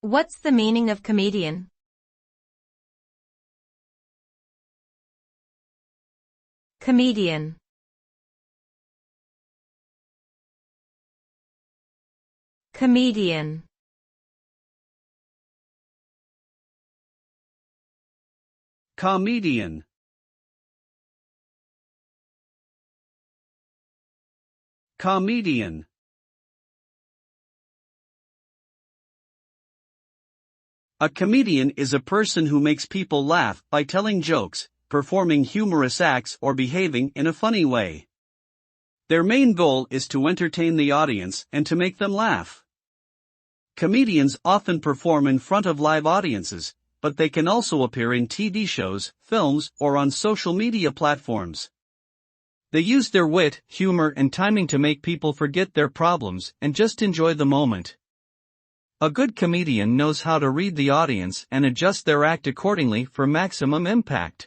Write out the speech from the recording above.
What's the meaning of comedian? Comedian. Comedian. Comedian. Comedian. A comedian is a person who makes people laugh by telling jokes, performing humorous acts, or behaving in a funny way. Their main goal is to entertain the audience and to make them laugh. Comedians often perform in front of live audiences, but they can also appear in TV shows, films, or on social media platforms. They use their wit, humor, and timing to make people forget their problems and just enjoy the moment. A good comedian knows how to read the audience and adjust their act accordingly for maximum impact.